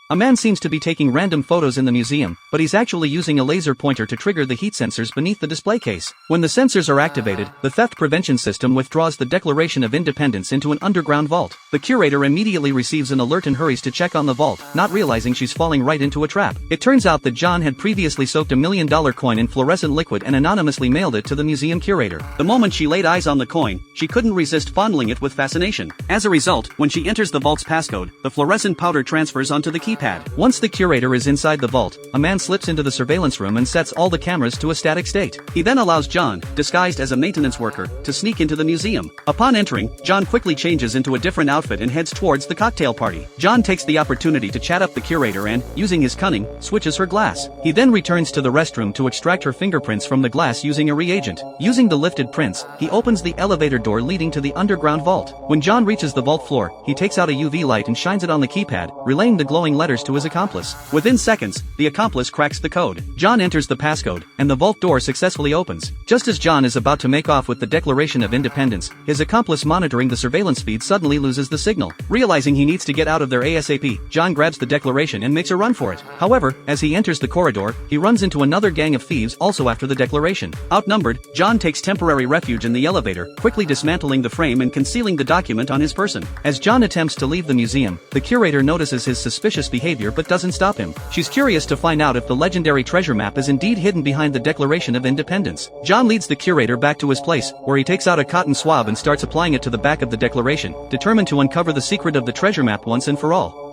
A man seems to be taking random photos in the museum, but he's actually using a laser pointer to trigger the heat sensors beneath the display case. When the sensors are activated, the theft prevention system withdraws the Declaration of Independence into an underground vault. The curator immediately receives an alert and hurries to check on the vault, not realizing she's falling right into a trap. It turns out that John had previously soaked $1 million coin in fluorescent liquid and anonymously mailed it to the museum curator. The moment she laid eyes on the coin, she couldn't resist fondling it with fascination. As a result, when she enters the vault's passcode, the fluorescent powder transfers onto the keypad. Once the curator is inside the vault, a man slips into the surveillance room and sets all the cameras to a static state. He then allows John, disguised as a maintenance worker, to sneak into the museum. Upon entering, John quickly changes into a different outfit and heads towards the cocktail party. John takes the opportunity to chat up the curator and, using his cunning, switches her glass. He then returns to the restroom to extract her fingerprints from the glass using a reagent. Using the lifted prints, he opens the elevator door leading to the underground vault. When John reaches the vault floor, he takes out a UV light and shines it on the keypad, relaying the glowing letters to his accomplice. Within seconds, the accomplice cracks the code. John enters the passcode, and the vault door successfully opens. Just as John is about to make off with the Declaration of Independence, his accomplice monitoring the surveillance feed suddenly loses the signal. Realizing he needs to get out of there ASAP, John grabs the Declaration and makes a run for it. However, as he enters the corridor, he runs into another gang of thieves also after the Declaration. Outnumbered, John takes temporary refuge in the elevator, quickly dismantling the frame and concealing the document on his person. As John attempts to leave the museum, the curator notices his suspicious behavior but doesn't stop him. She's curious to find out if the legendary treasure map is indeed hidden behind the Declaration of Independence. John leads the curator back to his place, where he takes out a cotton swab and starts applying it to the back of the Declaration, determined to uncover the secret of the treasure map once and for all.